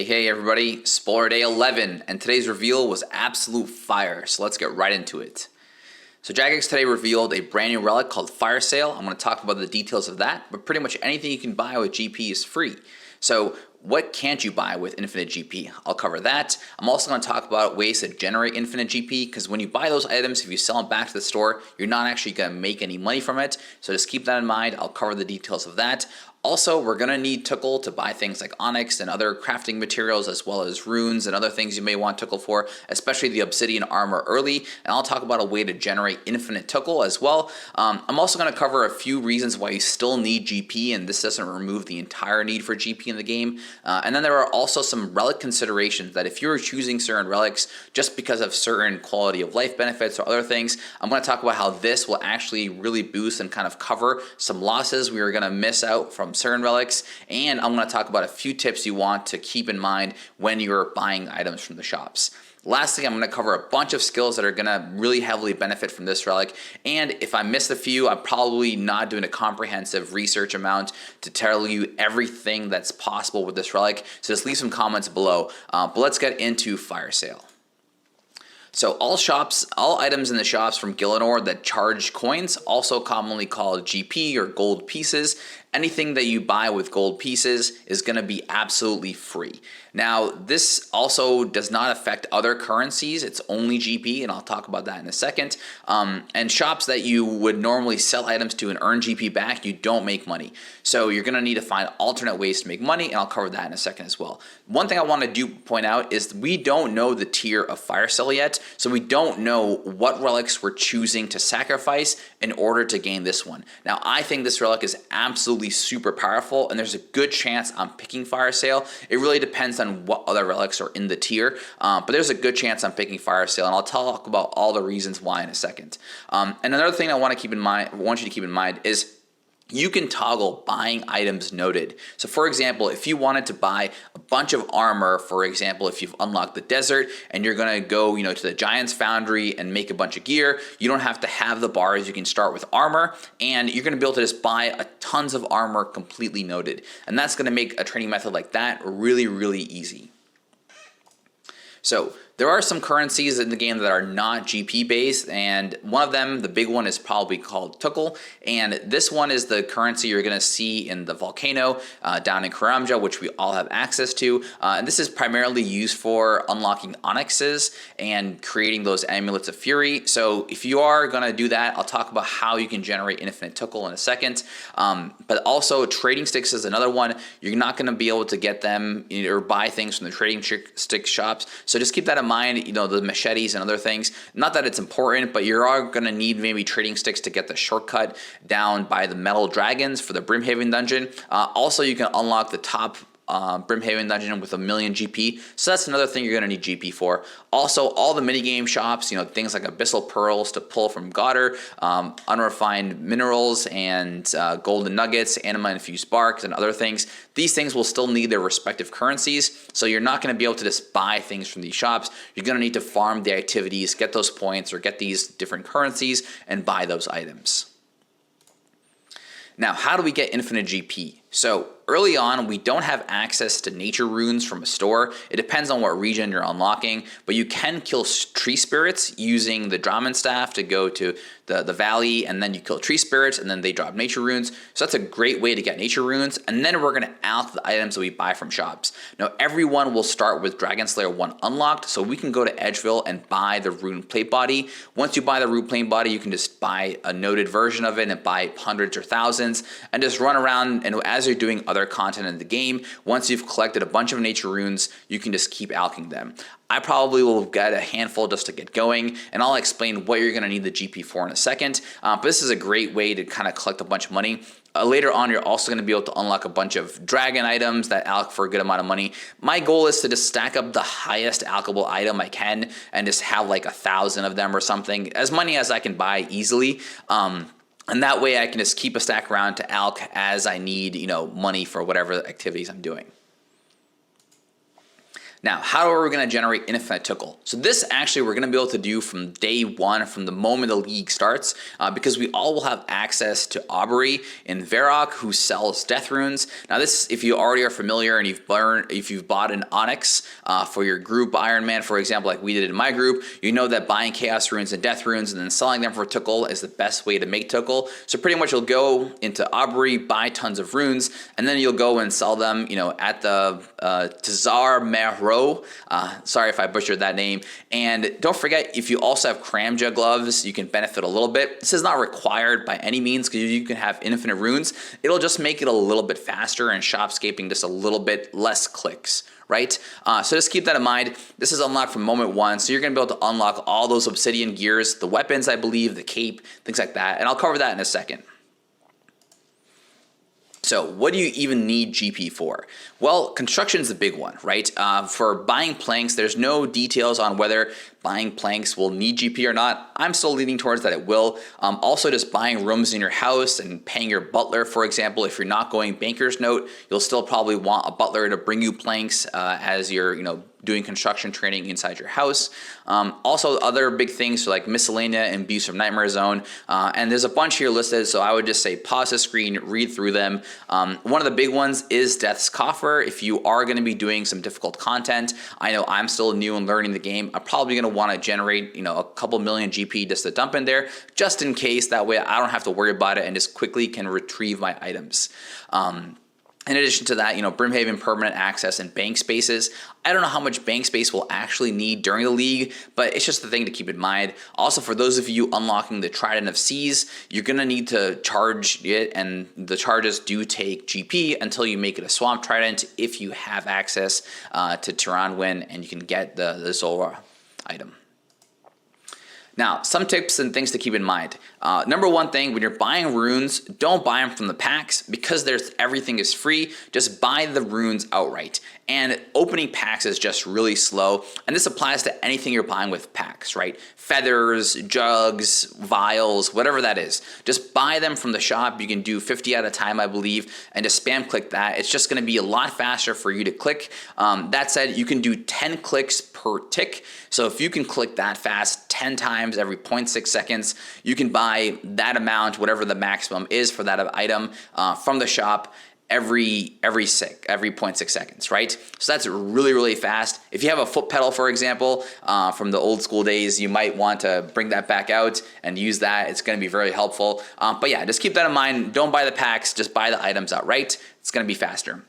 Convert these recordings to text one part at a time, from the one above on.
Hey everybody, spoiler day 11, and today's reveal was absolute fire, so let's get right into it. So Jagex today revealed a brand new relic called Fire Sale. I'm going to talk about the details of that, but pretty much anything you can buy with GP is free. So what can't you buy with infinite GP? I'll cover that. I'm also going to talk about ways to generate infinite GP, because when you buy those items, if you sell them back to the store, you're not actually going to make any money from it. So just keep that in mind. I'll cover the details of that. Also, we're going to need Tokkul to buy things like onyx and other crafting materials, as well as runes and other things you may want Tokkul for, especially the obsidian armor early. And I'll talk about a way to generate infinite Tokkul as well. I'm also going to cover a few reasons why you still need GP, and this doesn't remove the entire need for GP in the game. And then there are also some relic considerations that if you're choosing certain relics just because of certain quality of life benefits or other things, I'm going to talk about how this will actually really boost and kind of cover some losses we are going to miss out from certain relics. And I'm going to talk about a few tips you want to keep in mind when you're buying items from the shops. Lastly, I'm going to cover a bunch of skills that are going to really heavily benefit from this relic. And if I missed a few, I'm probably not doing a comprehensive research amount to tell you everything that's possible with this relic. So just leave some comments below. But let's get into Fire Sale. So all items in the shops from Gielinor that charge coins, also commonly called GP or gold pieces, anything that you buy with gold pieces is going to be absolutely free. Now, this also does not affect other currencies. It's only GP, and I'll talk about that in a second. And shops that you would normally sell items to and earn GP back, you don't make money. So you're going to need to find alternate ways to make money, and I'll cover that in a second as well. One thing I want to point out is we don't know the tier of Fire Sale yet, so we don't know what relics we're choosing to sacrifice in order to gain this one. Now, I think this relic is absolutely super powerful, and there's a good chance I'm picking Fire Sale. It really depends on what other relics are in the tier, but there's a good chance I'm picking Fire Sale, and I'll talk about all the reasons why in a second. And another thing I want you to keep in mind is you can toggle buying items noted. So for example, if you wanted to buy a bunch of armor, for example, if you've unlocked the desert and you're gonna go, to the Giant's Foundry and make a bunch of gear, you don't have to have the bars. You can start with armor, and you're gonna be able to just buy tons of armor completely noted. And that's gonna make a trading method like that really, really easy. So there are some currencies in the game that are not GP based, and one of them, the big one, is probably called Tokkul, and this one is the currency you're going to see in the volcano down in Karamja, which we all have access to, and this is primarily used for unlocking onyxes and creating those amulets of fury. So if you are going to do that, I'll talk about how you can generate infinite Tokkul in a second, but also trading sticks is another one. You're not going to be able to get them or buy things from the trading stick shops, so just keep that in mind, the machetes and other things. Not that it's important, but you are going to need maybe trading sticks to get the shortcut down by the metal dragons for the Brimhaven dungeon. Also, you can unlock the top Brimhaven dungeon with 1,000,000 GP, so that's another thing you're going to need GP for. Also, all the minigame shops, things like abyssal pearls to pull from Goddard, unrefined minerals and golden nuggets, anima infused barks, and other things. These things will still need their respective currencies, so you're not going to be able to just buy things from these shops. You're going to need to farm the activities, get those points, or get these different currencies and buy those items. Now, how do we get infinite GP? So early on, we don't have access to nature runes from a store. It depends on what region you're unlocking, but you can kill tree spirits using the Draman staff to go to the valley, and then you kill tree spirits, and then they drop nature runes. So that's a great way to get nature runes, and then we're going to alch the items that we buy from shops. Now, everyone will start with Dragon Slayer 1 unlocked, so we can go to Edgeville and buy the rune plate body. Once you buy the rune plate body, you can just buy a noted version of it and buy hundreds or thousands, and just run around, and as you're doing other content in the game, once you've collected a bunch of nature runes, you can just keep alching them. I probably will get a handful just to get going, and I'll explain what you're going to need the GP for in a second, but this is a great way to kind of collect a bunch of money. Later on, you're also going to be able to unlock a bunch of dragon items that alch for a good amount of money. My goal is to just stack up the highest alchable item I can and just have like 1,000 of them or something, as many as I can buy easily. And that way I can just keep a stack around to alch as I need, money for whatever activities I'm doing. Now, how are we going to generate infinite Tokkul? So this actually we're going to be able to do from day one, from the moment the league starts, because we all will have access to Aubrey in Varrock, who sells death runes. Now this, if you already are familiar and if you've bought an Onyx for your group Iron Man, for example, like we did in my group, you know that buying chaos runes and death runes and then selling them for Tokkul is the best way to make Tokkul. So pretty much you'll go into Aubrey, buy tons of runes, and then you'll go and sell them, at the Tazar Mer. Sorry if I butchered that name. And don't forget, if you also have Kramja gloves, you can benefit a little bit. This is not required by any means because you can have infinite runes. It'll just make it a little bit faster and shopscaping just a little bit less clicks, right? So just keep that in mind. This is unlocked from moment one. So you're going to be able to unlock all those obsidian gears, the weapons, I believe, the cape, things like that. And I'll cover that in a second. So what do you even need GP for? Well, construction is the big one, right? For buying planks, there's no details on whether buying planks will need GP or not. I'm still leaning towards that it will. Also, just buying rooms in your house and paying your butler, for example, if you're not going banker's note, you'll still probably want a butler to bring you planks as you're, doing construction training inside your house. Also, other big things like Miscellanea and Beasts from Nightmare Zone. And there's a bunch here listed, so I would just say pause the screen, read through them. One of the big ones is Death's Coffer. If you are going to be doing some difficult content, I know I'm still new and learning the game. I'm probably going to want to generate, a couple million GP just to dump in there, just in case. That way I don't have to worry about it and just quickly can retrieve my items. In addition to that, Brimhaven permanent access and bank spaces. I don't know how much bank space we'll actually need during the league, but it's just the thing to keep in mind. Also, for those of you unlocking the Trident of Seas, you're going to need to charge it, and the charges do take GP until you make it a Swamp Trident if you have access to Tiranwin and you can get the Zora item. Now, some tips and things to keep in mind. Number one thing, when you're buying runes, don't buy them from the packs because everything is free. Just buy the runes outright. And opening packs is just really slow. And this applies to anything you're buying with packs, right? Feathers, jugs, vials, whatever that is. Just buy them from the shop. You can do 50 at a time, I believe, and just spam click that. It's just going to be a lot faster for you to click. That said, you can do 10 clicks per tick. So if you can click that fast 10 times every 0.6 seconds, you can buy that amount, whatever the maximum is for that item, from the shop every 0.6 seconds, right? So that's really, really fast. If you have a foot pedal, for example, from the old school days, you might want to bring that back out and use that. It's going to be very helpful. But yeah, just keep that in mind. Don't buy the packs, just buy the items outright. It's going to be faster.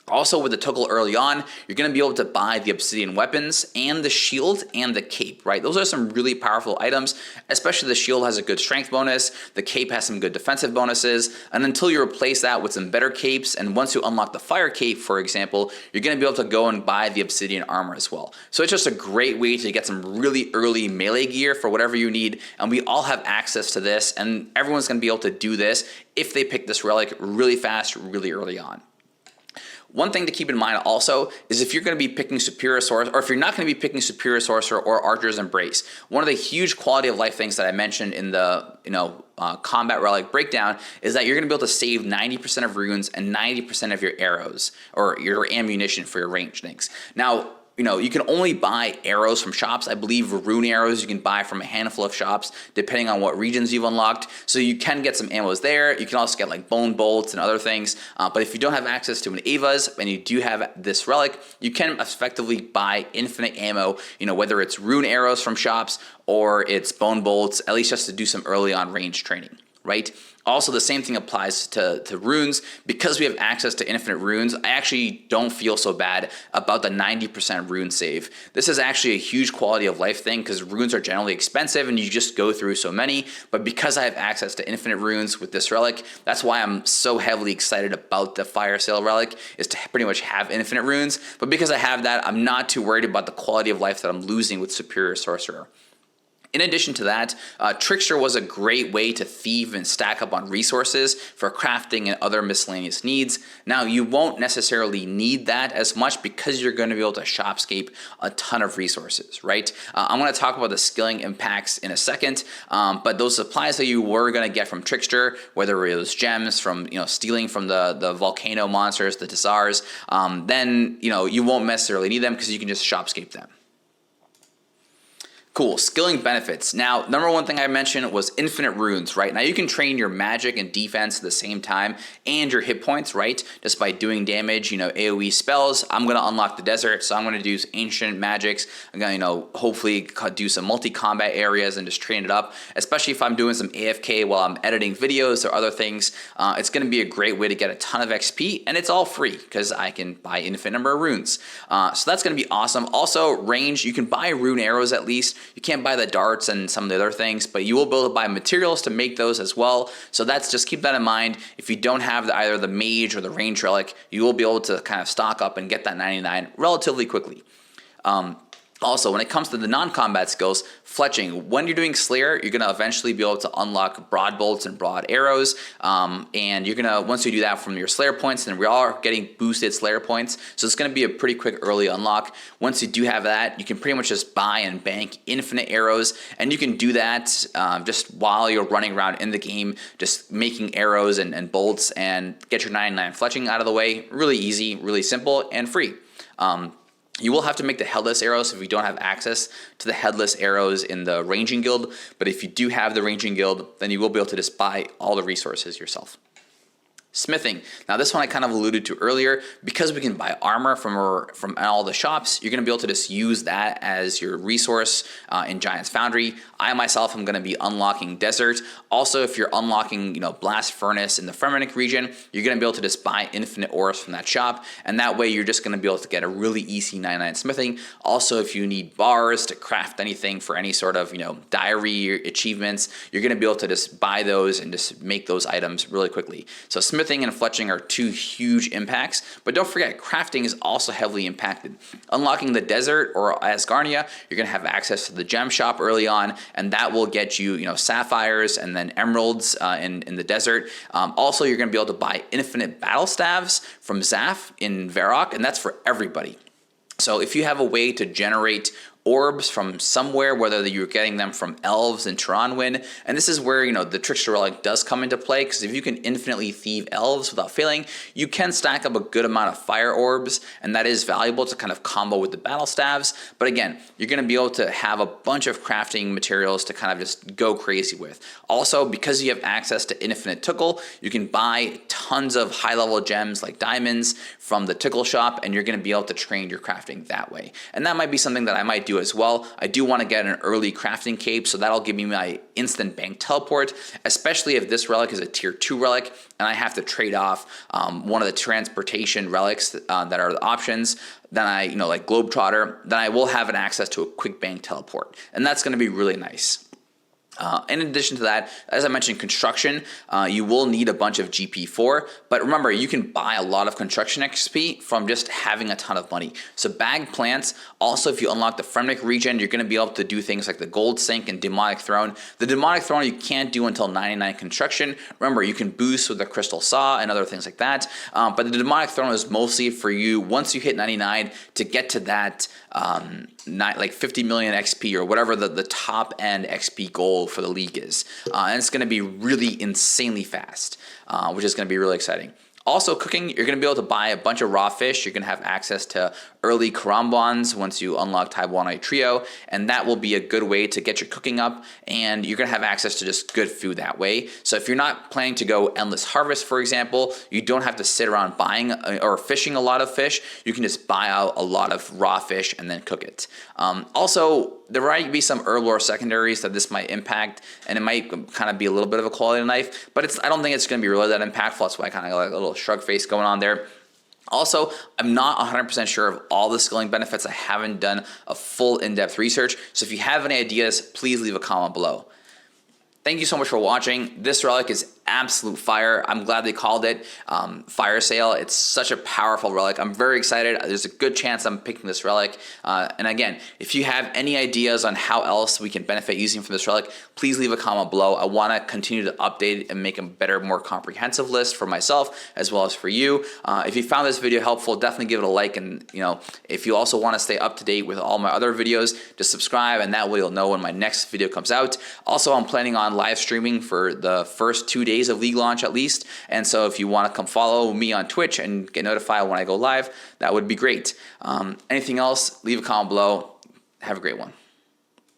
Also, with the Tokkul early on, you're going to be able to buy the obsidian weapons and the shield and the cape, right? Those are some really powerful items, especially the shield has a good strength bonus, the cape has some good defensive bonuses, and until you replace that with some better capes, and once you unlock the fire cape, for example, you're going to be able to go and buy the obsidian armor as well. So it's just a great way to get some really early melee gear for whatever you need, and we all have access to this, and everyone's going to be able to do this if they pick this relic really fast, really early on. One thing to keep in mind also is if you're going to be picking Superior Sorcerer, or if you're not going to be picking Superior Sorcerer or Archer's Embrace, one of the huge quality of life things that I mentioned in the combat relic breakdown is that you're going to be able to save 90% of runes and 90% of your arrows or your ammunition for your ranged things. Now, you can only buy arrows from shops. I believe rune arrows you can buy from a handful of shops, depending on what regions you've unlocked. So you can get some ammos there. You can also get like bone bolts and other things. But if you don't have access to an Ava's and you do have this relic, you can effectively buy infinite ammo, whether it's rune arrows from shops or it's bone bolts, at least just to do some early on range training, right? Also, the same thing applies to runes. Because we have access to infinite runes, I actually don't feel so bad about the 90% rune save. This is actually a huge quality of life thing because runes are generally expensive and you just go through so many. But because I have access to infinite runes with this relic, that's why I'm so heavily excited about the Fire Sale relic, is to pretty much have infinite runes. But because I have that, I'm not too worried about the quality of life that I'm losing with Superior Sorcerer. In addition to that, Trickster was a great way to thieve and stack up on resources for crafting and other miscellaneous needs. Now, you won't necessarily need that as much because you're going to be able to shopscape a ton of resources, right? I'm going to talk about the skilling impacts in a second, but those supplies that you were going to get from Trickster, whether it was gems from stealing from the volcano monsters, the Tsars, then you won't necessarily need them because you can just shopscape them. Cool, skilling benefits. Now, number one thing I mentioned was infinite runes, right? Now you can train your magic and defense at the same time and your hit points, right? Just by doing damage, AoE spells. I'm gonna unlock the desert, so I'm gonna do ancient magics. I'm gonna, hopefully do some multi-combat areas and just train it up, especially if I'm doing some AFK while I'm editing videos or other things. It's gonna be a great way to get a ton of XP, and it's all free because I can buy infinite number of runes. So that's gonna be awesome. Also, range, you can buy rune arrows at least. You can't buy the darts and some of the other things, but you will be able to buy materials to make those as well. So just keep that in mind. If you don't have either the mage or the range relic, you will be able to kind of stock up and get that 99 relatively quickly. Also, when it comes to the non-combat skills, fletching. When you're doing Slayer, you're going to eventually be able to unlock broad bolts and broad arrows. And you're going to, once you do that from your Slayer points, then we are getting boosted Slayer points. So it's going to be a pretty quick early unlock. Once you do have that, you can pretty much just buy and bank infinite arrows. And you can do that just while you're running around in the game, just making arrows and bolts and get your 99 fletching out of the way. Really easy, really simple, and free. You will have to make the headless arrows if you don't have access to the headless arrows in the ranging guild, but if you do have the ranging guild, then you will be able to just buy all the resources yourself. Smithing. Now this one I kind of alluded to earlier. Because we can buy armor from all the shops, you're going to be able to just use that as your resource in Giant's Foundry. I myself am going to be unlocking Desert. Also, if you're unlocking Blast Furnace in the Fremennik region, you're going to be able to just buy infinite ores from that shop, and that way you're just going to be able to get a really easy 99 smithing. Also, if you need bars to craft anything for any sort of diary achievements, you're going to be able to just buy those and just make those items really quickly. So smithing and fletching are two huge impacts, but don't forget, crafting is also heavily impacted. Unlocking the desert or Asgarnia, you're going to have access to the gem shop early on, and that will get you, sapphires and then emeralds in the desert. Also, you're going to be able to buy infinite battle staves from Zaf in Varrock, and that's for everybody. So if you have a way to generate orbs from somewhere, whether you're getting them from elves in Turanwin, and this is where the Trickster Relic does come into play, because if you can infinitely thieve elves without failing, you can stack up a good amount of fire orbs, and that is valuable to kind of combo with the battle staves. But again, you're going to be able to have a bunch of crafting materials to kind of just go crazy with. Also, because you have access to infinite Tokkul, you can buy tons of high-level gems like diamonds from the Tokkul shop, and you're going to be able to train your crafting that way. And that might be something that I might do as well. I do want to get an early crafting cape, so that'll give me my instant bank teleport, especially if this relic is a tier 2 relic and I have to trade off one of the transportation relics that are the options. Then like Globetrotter, then I will have an access to a quick bank teleport, and that's going to be really nice. In addition to that, as I mentioned, construction, you will need a bunch of GP4, but remember, you can buy a lot of construction XP from just having a ton of money. So bag plants, also if you unlock the Fremennik region, you're going to be able to do things like the Gold Sink and Demonic Throne. The Demonic Throne you can't do until 99 construction. Remember, you can boost with the Crystal Saw and other things like that, but the Demonic Throne is mostly for you once you hit 99 to get to that like 50 million XP or whatever the top end XP goal for the league is. And it's going to be really insanely fast, which is going to be really exciting. Also, cooking, you're going to be able to buy a bunch of raw fish. You're going to have access to early karambans once you unlock Taiwanite Trio, and that will be a good way to get your cooking up, and you're going to have access to just good food that way. So if you're not planning to go Endless Harvest, for example, you don't have to sit around buying or fishing a lot of fish. You can just buy out a lot of raw fish and then cook it. Also, there might be some herb lore secondaries that this might impact, and it might kind of be a little bit of a quality knife, but I don't think it's going to be really that impactful. That's why I kind of got like a little shrug face going on there. Also, I'm not 100% sure of all the skilling benefits. I haven't done a full in-depth research, so if you have any ideas, please leave a comment below. Thank you so much for watching. This relic is absolute fire. I'm glad they called it Fire Sale. It's such a powerful relic. I'm very excited. There's a good chance I'm picking this relic. And again, if you have any ideas on how else we can benefit using from this relic, please leave a comment below. I want to continue to update and make a better, more comprehensive list for myself as well as for you. If you found this video helpful, definitely give it a like. And if you also want to stay up to date with all my other videos, just subscribe, and that way you'll know when my next video comes out. Also, I'm planning on live streaming for the first 2 days of League launch at least. And so if you want to come follow me on Twitch and get notified when I go live, that would be great. Anything else, leave a comment below. Have a great one.